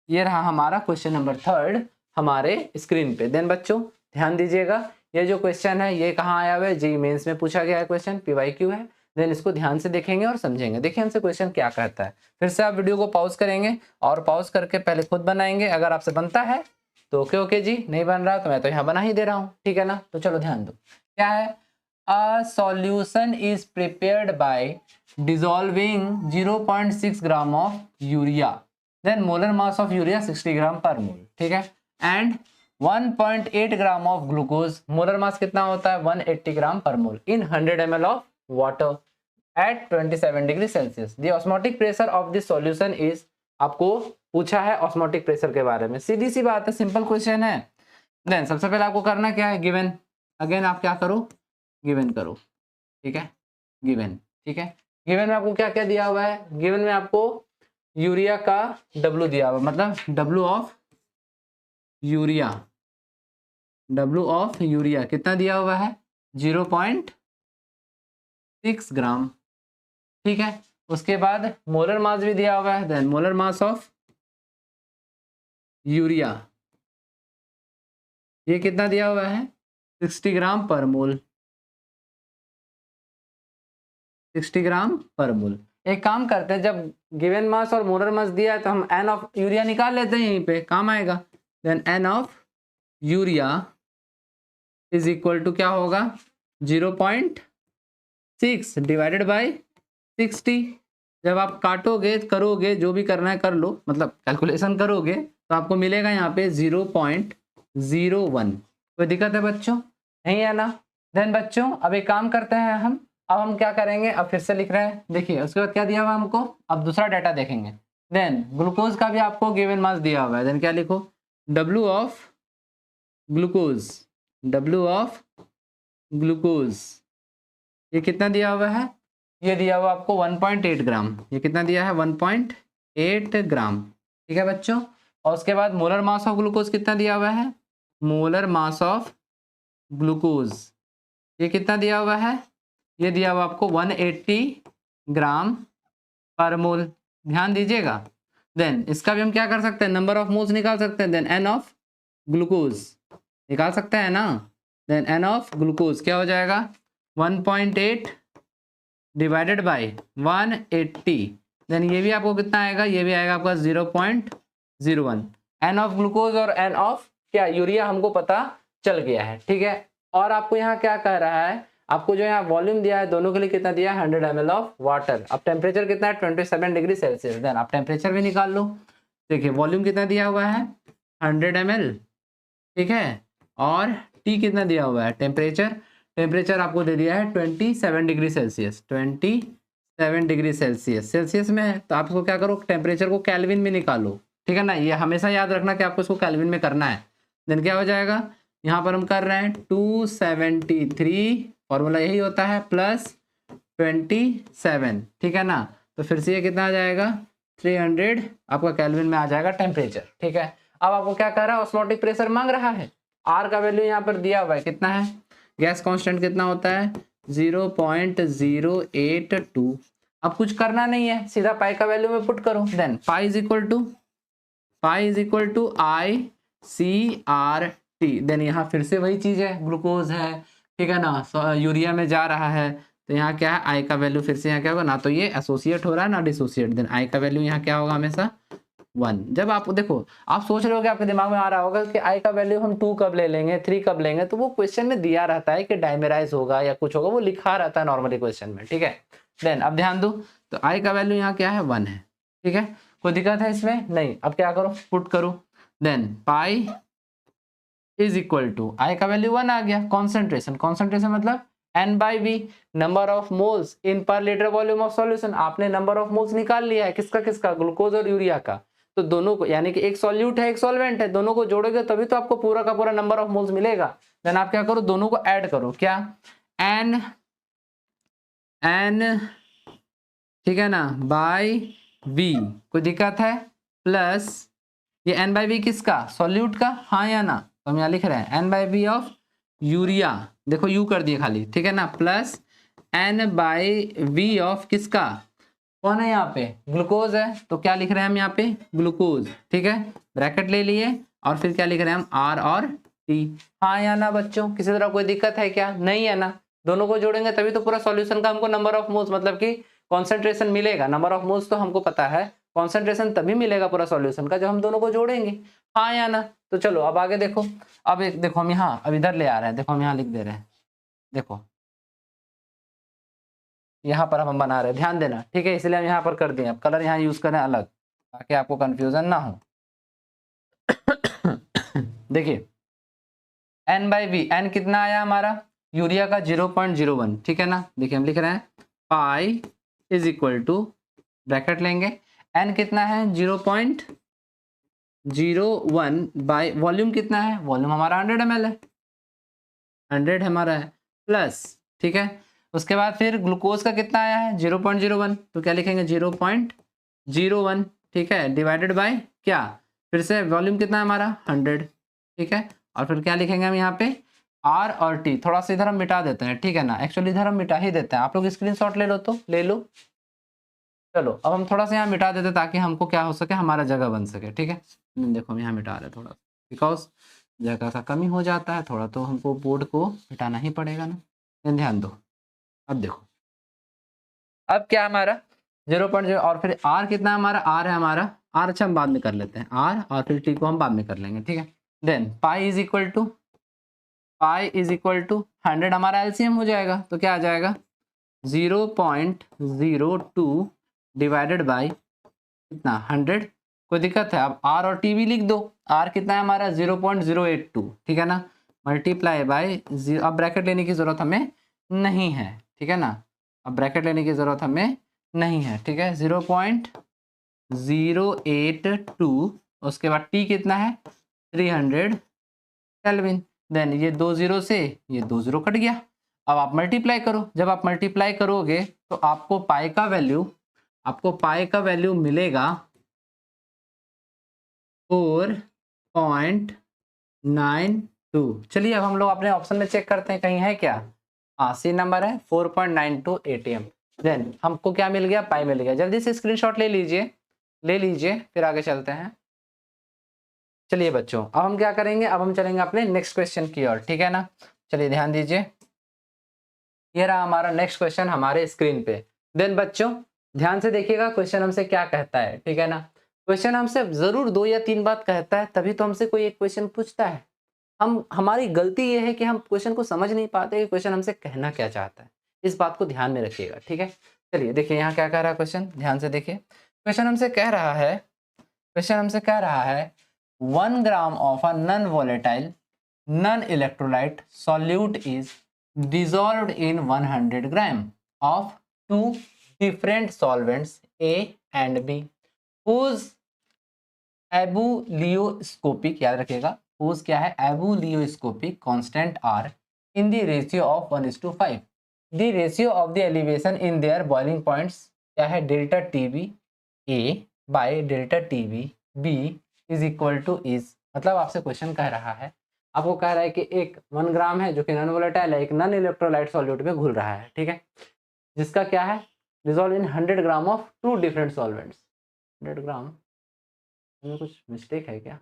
ये रहा हमारा क्वेश्चन नंबर 3 हमारे स्क्रीन पे। देन बच्चों ध्यान दीजिएगा, ये जो क्वेश्चन है ये कहाँ आया हुआ है, जेईई मेंस में पूछा गया है क्वेश्चन, PYQ है। देन इसको ध्यान से देखेंगे और समझेंगे। देखिए हमसे क्वेश्चन क्या कहता है, फिर से आप वीडियो को पॉज करेंगे और पॉज करके पहले खुद बनाएंगे, अगर आपसे बनता है तो ओके ओके जी, नहीं बन रहा तो मैं तो यहाँ बना ही दे रहा हूँ। ठीक है ना। तो चलो ध्यान दो, क्या है, a solution is prepared by dissolving 0.6 gram of urea, then molar mass of urea 60 gram per mole. ठीक है। And 1.8 gram of glucose, molar mass कितना होता है 180 gram per mole, in 100 ml of water at 27 degree Celsius. The osmotic pressure of this solution is, आपको पूछा है ऑस्मोटिक प्रेशर के बारे में, सीधी सी बात है, सिंपल क्वेश्चन है। देन सबसे पहले आपको करना क्या है, गिवन, अगेन आप क्या करो, गिवन करो। ठीक है, गिवन। ठीक है, गिवन में आपको क्या क्या दिया हुआ है, गिवन में आपको यूरिया का W दिया हुआ, मतलब W of urea, W of urea कितना दिया हुआ है 0.6 ग्राम। ठीक है, उसके बाद मोलर मास भी दिया हुआ है, then molar mass of urea ये कितना दिया हुआ है 60 ग्राम पर मोल, 60 ग्राम पर मोल। एक काम करते हैं, जब गिवन मास और मोलर मास दिया है तो हम एन ऑफ यूरिया निकाल लेते हैं, यहीं पे काम आएगा। Then N of urea is equal to क्या होगा 0.6 डिवाइडेड बाय 60। जब आप काटोगे करोगे जो भी करना है कर लो, मतलब कैलकुलेशन करोगे तो आपको मिलेगा यहाँ पे 0.01। कोई दिक्कत है बच्चों, नहीं है ना। देन बच्चों अब एक काम करते हैं हम, अब हम क्या करेंगे, अब फिर से लिख रहे हैं, देखिए उसके बाद क्या दिया हुआ हमको, अब दूसरा डाटा देखेंगे। देन ग्लूकोज का भी आपको गिवन मास दिया हुआ है, देन क्या लिखो W of glucose, W of glucose ये कितना दिया हुआ है, ये दिया हुआ आपको 1.8 ग्राम, ये कितना दिया है 1.8 ग्राम। ठीक है बच्चों, और उसके बाद मोलर मास ऑफ ग्लूकोज कितना दिया हुआ है, मोलर मास ऑफ ग्लूकोज ये कितना दिया हुआ है, ये दिया हुआ आपको 180 ग्राम पर मोल। ध्यान दीजिएगा। देन इसका भी हम क्या कर सकते हैं, नंबर ऑफ मोल्स निकाल सकते हैं, देन एन ऑफ ग्लूकोज निकाल सकते हैं ना। देन एन ऑफ ग्लूकोज क्या हो जाएगा 1.8 डिवाइडेड बाय 180, देन ये भी आपको कितना आएगा, ये भी आएगा आपका 0.01। एन ऑफ ग्लूकोज और एन ऑफ क्या यूरिया हमको पता चल गया है। ठीक है, और आपको यहाँ क्या कह रहा है, आपको जो यहाँ वॉल्यूम दिया है दोनों के लिए कितना दिया है 100 ml ऑफ वाटर। अब टेम्परेचर कितना है 27 डिग्री सेल्सियस, देन आप टेम्परेचर भी निकाल लो। देखिए वॉल्यूम कितना दिया हुआ है 100 ml, ठीक है, और टी कितना दिया हुआ है टेम्परेचर, टेम्परेचर आपको दे दिया है 27 degree Celsius, 27 degree Celsius, Celsius में है तो आपको क्या करो टेम्परेचर को केल्विन में निकालो। ठीक है ना, ये हमेशा याद रखना कि आपको इसको केल्विन में करना है। देन क्या हो जाएगा, यहाँ पर हम कर रहे हैं 273, फॉर्मूला यही होता है, प्लस 27। ठीक है ना, तो फिर से ये कितना आ जाएगा 300 आपका केल्विन में आ जाएगा टेम्परेचर। ठीक है, अब आपको क्या कर रहा है ऑस्मोटिक प्रेशर मांग रहा है, आर का वैल्यू यहाँ पर दिया हुआ है कितना है, गैस कांस्टेंट कितना होता है 0.082। अब कुछ करना नहीं है, सीधा पाई का वैल्यू में पुट करो। Then pi is equal to ICRT। Then यहाँ फिर से वही चीज है, ग्लूकोज है, ठीक है ना, यूरिया में जा रहा है तो यहाँ क्या है आई का वैल्यू फिर से यहाँ क्या होगा, ना तो ये एसोसिएट हो रहा है ना डिसोसिएट। देन आई का वैल्यू यहाँ क्या होगा हमेशा 1। जब आप देखो आप सोच रहे हो कि आपके दिमाग में आ रहा होगा कि आई का वैल्यू हम 2 कब ले लेंगे 3 कब लेंगे, तो वो क्वेश्चन में दिया रहता है कि डाइमेराइज होगा या कुछ होगा, वो लिखा रहता है नॉर्मली क्वेश्चन में। ठीक है, देन अब ध्यान दो, तो आई का वैल्यू यहाँ क्या है 1 है। ठीक है, कोई दिक्कत है इसमें नहीं। अब क्या करो पुट करो, then pi is equal to I का वैल्यू 1 आ गया, कॉन्सेंट्रेशन, कॉन्सेंट्रेशन मतलब N/V, नंबर ऑफ मोल्स इन पर लीटर वॉल्यूम ऑफ सॉल्यूशन। आपने नंबर ऑफ मोल्स निकाल लिया है, किसका किसका, ग्लूकोज और यूरिया का। तो दोनों को, यानी कि एक सॉल्यूट है एक सॉल्वेंट है, दोनों को जोड़ोगे तभी तो आपको पूरा का पूरा नंबर ऑफ मोल्स मिलेगा। देन आप क्या करो, दोनों को ऐड करो, क्या, N ठीक है ना बाय V, कोई दिक्कत है, प्लस ये N/V किसका, सॉल्यूट का, हाँ या ना, तो हम यहाँ लिख रहे हैं N/V ऑफ यूरिया, देखो यू कर दिए खाली, ठीक है ना, प्लस N/V ऑफ किसका, कौन है यहाँ पे, ग्लूकोज है, तो क्या लिख रहे हैं हम यहाँ पे, ग्लूकोज, ठीक है, ब्रैकेट ले लिए, और फिर क्या लिख रहे हैं हम, R और T, हाँ या ना बच्चों, किसी तरह कोई दिक्कत है क्या, नहीं है ना, दोनों को जोड़ेंगे तभी तो पूरा सॉल्यूशन का हमको नंबर ऑफ मोल्स मतलब कि कॉन्सेंट्रेशन मिलेगा। नंबर ऑफ मोल्स तो हमको पता है, कॉन्सेंट्रेशन तभी मिलेगा पूरा सॉल्यूशन का जब हम दोनों को जोड़ेंगे, हाँ या ना। तो चलो अब आगे देखो, अब एक देखो हम यहाँ अब इधर ले आ रहे हैं, देखो हम यहाँ लिख दे रहे हैं, देखो यहाँ पर हम बना रहे हैं, ध्यान देना, ठीक है, इसलिए हम यहाँ पर कर दिए, अब कलर यहाँ यूज करें अलग ताकि आपको कंफ्यूजन ना हो। देखिए N/V, N कितना आया हमारा, यूरिया का 0.01, ठीक है ना, देखिए हम लिख रहे हैं pi is equal to, bracket लेंगे, N कितना है 0.01 बाय वॉल्यूम कितना है, वॉल्यूम हमारा 100 ml है, 100 हमारा है, प्लस, ठीक है, उसके बाद फिर ग्लूकोज का कितना आया है 0.01, तो क्या लिखेंगे 0.01, ठीक है, डिवाइडेड बाय क्या, फिर से वॉल्यूम कितना है हमारा 100, ठीक है, और फिर क्या लिखेंगे हम यहाँ पे R और T, थोड़ा सा इधर हम मिटा देते हैं, ठीक है ना, एक्चुअली इधर हम मिटा ही देते हैं, आप लोग स्क्रीनशॉट ले लो तो ले लो। चलो अब हम थोड़ा सा यहाँ मिटा देते ताकि हमको क्या हो सके, हमारा जगह बन सके, ठीक है, देखो हम यहाँ मिटा रहे थोड़ा, बिकॉज जगह का कमी हो जाता है थोड़ा, तो हमको बोर्ड को मिटाना ही पड़ेगा ना, ध्यान दो। अब देखो अब क्या हमारा 0.0, और फिर R कितना हमारा, R है हमारा, R अच्छा हम बाद में कर लेते हैं, R और फिर T को हम बाद में कर लेंगे, ठीक है। Then pi is equal to 100 हमारा एलसीएम हो जाएगा, तो क्या आ जाएगा 0.02 डिवाइडेड बाई कितना 100, कोई दिक्कत है, अब R और T भी लिख दो, R कितना है हमारा 0.082, ठीक है ना, मल्टीप्लाई बाय, अब ब्रैकेट लेने की जरूरत हमें नहीं है, ठीक है ना, अब ब्रैकेट लेने की जरूरत हमें नहीं है, ठीक है, 0.082, उसके बाद T कितना है 300 केल्विन, देन ये 2 0 से ये 2 0 कट गया, अब आप मल्टीप्लाई करो, जब आप मल्टीप्लाई करोगे तो आपको पाई का वैल्यू मिलेगा 4.92। चलिए अब हम लोग अपने ऑप्शन में चेक करते हैं कहीं है क्या, हाँ सी नंबर है 4.92 ATM, देन हमको क्या मिल गया, पाई मिल गया। जल्दी से स्क्रीनशॉट ले लीजिए फिर आगे चलते हैं। चलिए बच्चों अब हम क्या करेंगे, अब हम चलेंगे अपने नेक्स्ट क्वेश्चन की ओर, ठीक है ना, चलिए ध्यान दीजिए, ये रहा हमारा नेक्स्ट क्वेश्चन हमारे स्क्रीन पे। देन बच्चों ध्यान से देखिएगा क्वेश्चन हमसे क्या कहता है, ठीक है ना, क्वेश्चन हमसे जरूर 2 या 3 बात कहता है तभी तो हमसे कोई एक क्वेश्चन पूछता है। हमारी गलती ये है कि हम क्वेश्चन को समझ नहीं पाते कि क्वेश्चन हमसे कहना क्या चाहता है, इस बात को ध्यान में रखिएगा, ठीक है। चलिए देखिए यहाँ क्या कह रहा है क्वेश्चन, ध्यान से देखिए, क्वेश्चन हमसे कह रहा है 1 gram of a non volatile non electrolyte solute is dissolved in 100 gram of two different solvents A and B whose ebullioscopic, याद रखिएगा whose क्या है ebullioscopic constant R in the ratio of 1:5, the ratio of the elevation in their boiling points क्या है delta TB A by delta TB B is equal to is, मतलब आपसे क्वेश्चन कह रहा है, आपको कह रहा है कि एक 1 ग्राम है जो कि नॉन वोलेटाइल है, एक नॉन इलेक्ट्रोलाइट सॉल्यूट में घुल रहा है, ठीक है, जिसका क्या है dissolve in 100 gram of 2 different solvents. 100 ग्राम में कुछ मिस्टेक है क्या,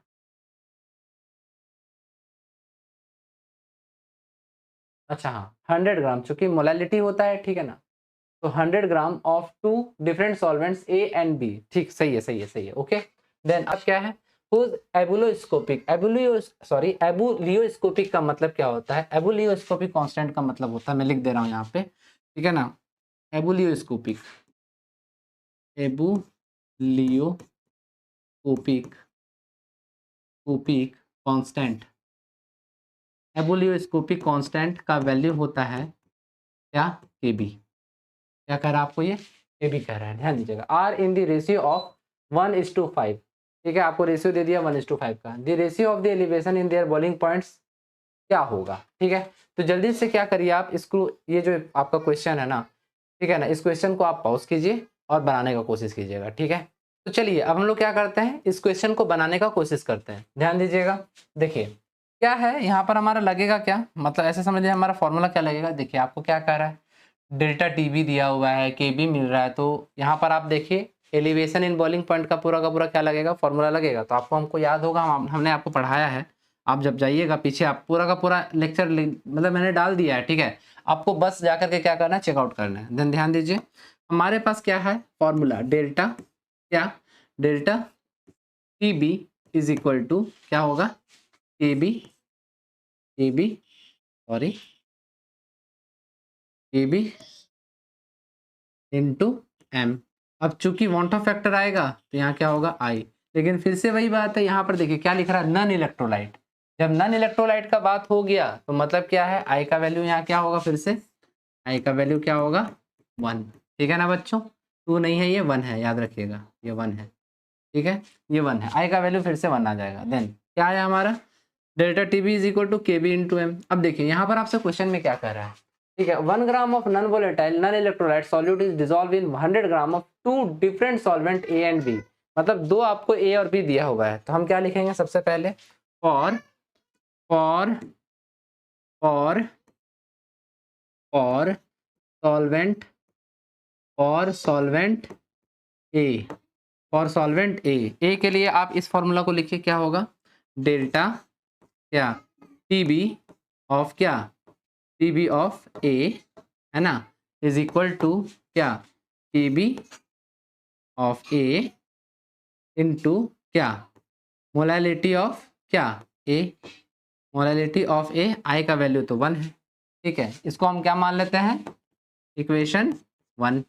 अच्छा हाँ 100 ग्राम चूंकि मोलैलिटी होता है, ठीक है ना, तो 100 gram of 2 different solvents A and B, ठीक, सही है ओके। देन अब क्या है एबुलियोस्कोपिक का मतलब क्या होता है, एबुलियोस्कोपिक कांस्टेंट का मतलब होता है, मैं लिख दे रहा हूँ यहाँ पे, ठीक है ना, एबुलियोस्कोपिक कांस्टेंट एबुलियोस्कोपिक कांस्टेंट का वैल्यू होता है क्या, Kb। क्या कह रहा है आपको ये, Kb कह रहा है, ध्यान दीजिएगा। Are in the ratio of 1:5, ठीक है, आपको रेशियो दे दिया 1:5 का। The ratio of the elevation in their boiling points क्या होगा, ठीक है। तो जल्दी से क्या करिए आप इसको, ये जो आपका क्वेश्चन है ना, ठीक है ना, इस क्वेश्चन को आप पॉज कीजिए और बनाने का कोशिश कीजिएगा, ठीक है। तो चलिए अब हम लोग क्या करते हैं, इस क्वेश्चन को बनाने का कोशिश करते हैं। ध्यान दीजिएगा, देखिए क्या है यहाँ पर हमारा लगेगा क्या, मतलब ऐसे समझिए हमारा फॉर्मूला क्या लगेगा। देखिए आपको क्या कह रहा है, डेल्टा टीबी दिया हुआ है, केबी मिल रहा है, तो यहाँ पर आप देखिए एलिवेशन इन बॉइलिंग पॉइंट का पूरा क्या लगेगा, फॉर्मूला लगेगा। तो आपको हमको याद होगा, हमने आपको पढ़ाया है। आप जब जाइएगा पीछे, आप पूरा का पूरा लेक्चर मतलब मैंने डाल दिया है, ठीक है। आपको बस जाकर के क्या करना है, चेकआउट करना है। देन ध्यान दीजिए हमारे पास क्या है फॉर्मूला, डेल्टा क्या, delta T B is equal to क्या होगा, A B sorry A B into M. अब चूंकि वांट ऑफ फैक्टर आएगा तो यहाँ क्या होगा, आई। लेकिन फिर से वही बात है, यहाँ पर देखिए क्या लिख रहा है, नन इलेक्ट्रोलाइट। जब नन इलेक्ट्रोलाइट का बात हो गया तो मतलब क्या है, आई का वैल्यू यहाँ क्या होगा, फिर से आई का वैल्यू क्या होगा, 1, ठीक है ना बच्चों। 2 नहीं है, ये 1 है, याद रखिएगा ये 1 है, ठीक है, ये 1 है। आई का वैल्यू फिर से 1 आ जाएगा। देन क्या आया हमारा, delta T B is equal to K B into M. अब देखिए यहाँ पर आपसे क्वेश्चन में क्या कर रहा है, ठीक है, 1 gram of non volatile non electrolyte solute is dissolve in 100 gram of 2 different solvent A and B. मतलब 2 आपको ए और बी दिया हुआ है, तो हम क्या लिखेंगे सबसे पहले, for for for for solvent A, for solvent A के लिए आप इस फॉर्मूला को लिखिए, क्या होगा, डेल्टा क्या, टी बी ऑफ क्या, टी बी ऑफ ए है ना, इज इक्वल टू क्या, T B of A into क्या, मोलैलिटी ऑफ क्या, ए, मोलैलिटी ऑफ ए। आई का वैल्यू तो 1 है, ठीक है, इसको हम क्या मान लेते हैं, इक्वेशन 1,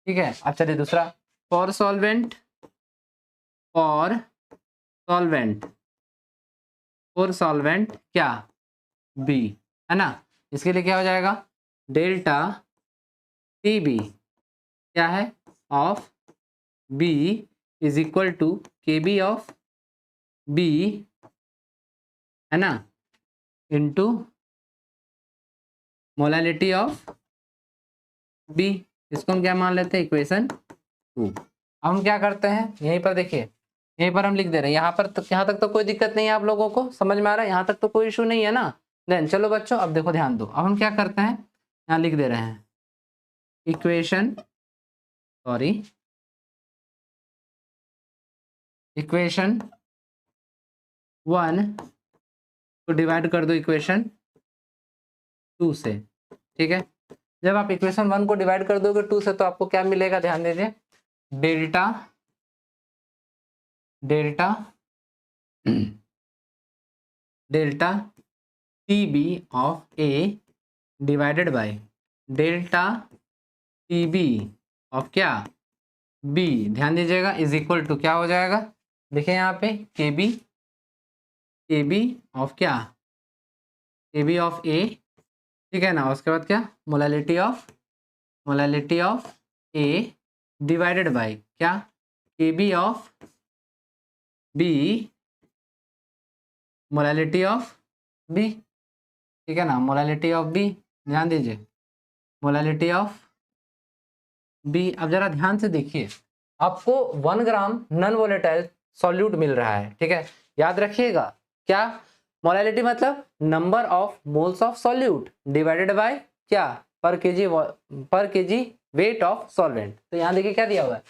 ठीक है। अब चलिए दूसरा, फॉर सॉल्वेंट क्या, बी, है ना, इसके लिए क्या हो जाएगा, डेल्टा टी बी क्या है, of B is equal to K B of B, है ना, इंटू मोलैलिटी ऑफ बी। इसको हम क्या मान लेते हैं, इक्वेशन 2। अब हम क्या करते हैं, यहीं पर देखिए, यहीं पर हम लिख दे रहे हैं, यहाँ पर यहाँ तक तो कोई दिक्कत नहीं है, आप लोगों को समझ में आ रहा है, यहाँ तक तो कोई इशू नहीं है ना। देन चलो बच्चों अब देखो ध्यान दो, अब हम क्या करते हैं, यहाँ लिख दे रहे हैं इक्वेशन 1 को डिवाइड कर दो इक्वेशन 2 से, ठीक है। जब आप इक्वेशन 1 को डिवाइड कर दोगे 2 से तो आपको क्या मिलेगा, ध्यान दीजिए, delta T B of A divided by delta T B of क्या, बी, ध्यान दीजिएगा, इज इक्वल टू क्या हो जाएगा, देखिए यहाँ पे के बी ऑफ क्या, के बी ऑफ ए, ठीक है ना, उसके बाद क्या, molality of A divided by क्या, K B of B, molality of B, ठीक है ना, मोलैलिटी ऑफ बी, ध्यान दीजिए, मोलैलिटी ऑफ बी। अब जरा ध्यान से देखिए, आपको 1 ग्राम नॉन वोलेटाइल सॉल्यूट मिल रहा है, ठीक है, याद रखिएगा क्या, मोलैलिटी मतलब number of moles of solute divided by क्या, पर केजी वेट ऑफ सॉल्वेंट। तो यहाँ देखिए क्या दिया हुआ है,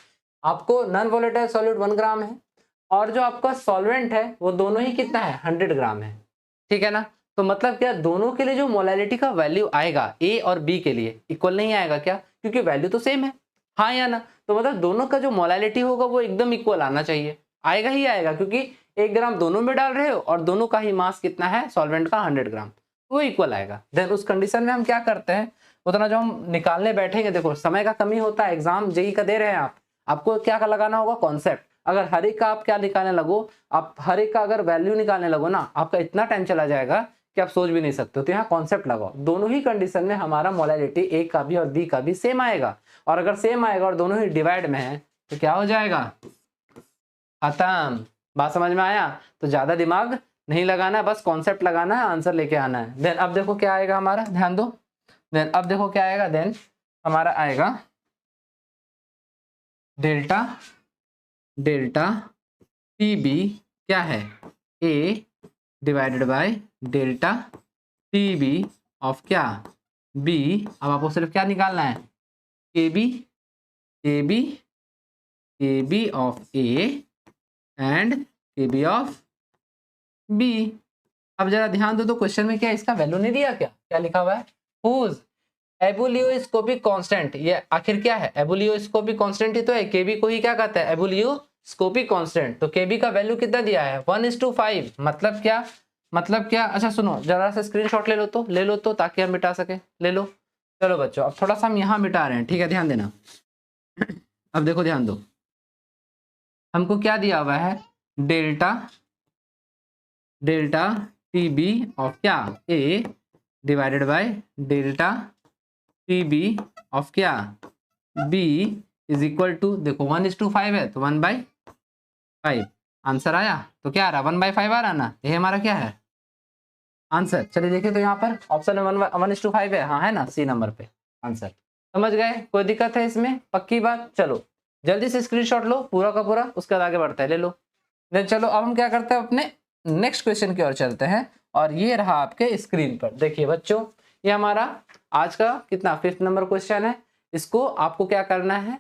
आपको नॉन वोलेटाइल सॉल्यूट 1 ग्राम है और जो आपका सॉल्वेंट है वो दोनों ही कितना है, 100 ग्राम है, ठीक है ना। तो मतलब क्या, दोनों के लिए जो मोलैलिटी का वैल्यू आएगा ए और बी के लिए इक्वल नहीं आएगा क्या, क्योंकि वैल्यू तो सेम है, हाँ या ना। तो मतलब दोनों का जो मोलैलिटी होगा वो एकदम इक्वल आना चाहिए, आएगा ही आएगा, क्योंकि 1 ग्राम दोनों में डाल रहे हो और दोनों का ही मास कितना है सॉल्वेंट का, 100 ग्राम, वो इक्वल आएगा। देन उस कंडीशन में हम क्या करते हैं, उतना जो हम निकालने बैठेंगे, देखो समय का कमी होता है, एग्जाम जेई का दे रहे हैं आप, आपको क्या लगाना होगा, कॉन्सेप्ट। अगर हर एक का आप क्या निकालने लगो, आप हर एक का अगर वैल्यू निकालने लगो ना, आपका इतना टाइम चला जाएगा कि आप सोच भी नहीं सकते हो। तो यहाँ कॉन्सेप्ट लगाओ, दोनों ही कंडीशन में हमारा मोलैलिटी ए का भी और बी का भी सेम आएगा, और अगर सेम आएगा और दोनों ही डिवाइड में है तो क्या हो जाएगा, खत्म। बात समझ में आया? तो ज्यादा दिमाग नहीं लगाना है, बस कॉन्सेप्ट लगाना है, आंसर लेके आना है। देन अब देखो क्या आएगा हमारा, ध्यान दो। देन अब देखो क्या आएगा, देन हमारा आएगा डेल्टा डेल्टा टी बी क्या है, A divided by delta T B of क्या, बी। अब आपको सिर्फ क्या निकालना है, के बी के बी के बी ऑफ ए एंड के बी ऑफ बी। अब जरा ध्यान दो तो क्वेश्चन में क्या इसका वैल्यू नहीं दिया, क्या क्या लिखा हुआ है, हुज एबुलियोस्कोपिक कांस्टेंट। ये आखिर क्या है, एबुलियोस्कोपिक कांस्टेंट ही तो है, केबी को ही क्या कहते हैं, एबुलियोस्कोपिक कांस्टेंट। तो केबी का वैल्यू कितना दिया है, 1:5। मतलब क्या, मतलब क्या, अच्छा सुनो जरा सा स्क्रीनशॉट ले लो तो ताकि हम मिटा सके, ले लो। चलो बच्चों अब थोड़ा सा हम यहाँ मिटा रहे हैं, ठीक है, ध्यान देना। अब देखो ध्यान दो, हमको क्या दिया हुआ है, delta delta T B of क्या, A divided by delta T B of क्या, बी इज इक्वल टू, देखो 1:5 है तो 1/5 आंसर आया। तो क्या आ रहा, 1/5 आ रहा ना, ये हमारा क्या है आंसर। चलिए देखिए तो यहाँ पर ऑप्शन 1:5 है, हाँ है ना, सी नंबर पे आंसर। समझ गए, कोई दिक्कत है इसमें, पक्की बात। चलो जल्दी से स्क्रीनशॉट लो पूरा का पूरा, उसके बाद आगे बढ़ता है, ले लो। देन चलो अब हम क्या करते हैं, अपने नेक्स्ट क्वेश्चन की ओर चलते हैं। और ये रहा आपके स्क्रीन पर, देखिए बच्चों ये हमारा आज का कितना 5th नंबर क्वेश्चन है। इसको आपको क्या करना है,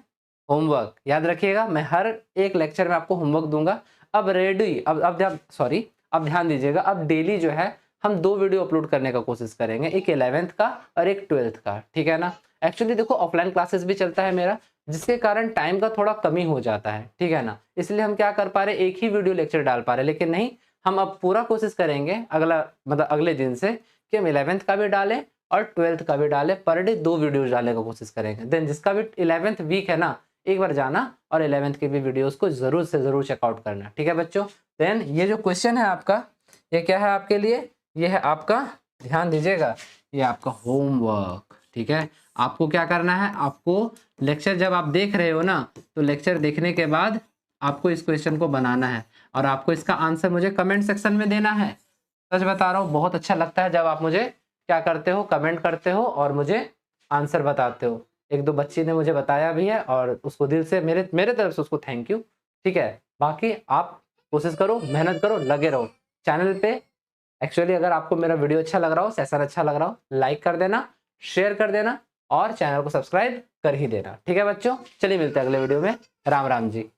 होमवर्क याद रखिएगा, मैं हर एक लेक्चर में आपको होमवर्क दूंगा। अब रेडी, अब ध्यान दीजिएगा, अब डेली जो है हम 2 वीडियो अपलोड करने का कोशिश करेंगे, एक 11th का और एक 12th का, ठीक है ना। एक्चुअली देखो ऑफलाइन क्लासेस भी चलता है मेरा, जिसके कारण टाइम का थोड़ा कमी हो जाता है, ठीक है ना, इसलिए हम क्या कर पा रहे, एक ही वीडियो लेक्चर डाल पा रहे। लेकिन नहीं, हम अब पूरा कोशिश करेंगे अगले दिन से कि हम 11th का भी डालें और 12th का भी डालें, पर डे 2 वीडियोज डालने का कोशिश करेंगे। देन जिसका भी 11th वीक है ना, एक बार जाना और 11th के भी वीडियोस को जरूर से जरूर चेकआउट करना, ठीक है बच्चों। देन ये जो क्वेश्चन है आपका, ये क्या है आपके लिए, ये है आपका, ध्यान दीजिएगा, ये आपका होमवर्क, ठीक है। आपको क्या करना है, आपको लेक्चर जब आप देख रहे हो ना, तो लेक्चर देखने के बाद आपको इस क्वेश्चन को बनाना है और आपको इसका आंसर मुझे कमेंट सेक्शन में देना है। सच बता रहा हूँ, बहुत अच्छा लगता है जब आप मुझे क्या करते हो, कमेंट करते हो और मुझे आंसर बताते हो। 1-2 बच्ची ने मुझे बताया भी है और उसको दिल से मेरे तरफ से उसको थैंक यू, ठीक है। बाकी आप कोशिश करो, मेहनत करो, लगे रहो चैनल पे। एक्चुअली अगर आपको मेरा वीडियो अच्छा लग रहा हो, सेशन अच्छा लग रहा हो, लाइक कर देना, शेयर कर देना और चैनल को सब्सक्राइब कर ही देना, ठीक है बच्चों। चलिए मिलते हैं अगले वीडियो में, राम राम जी।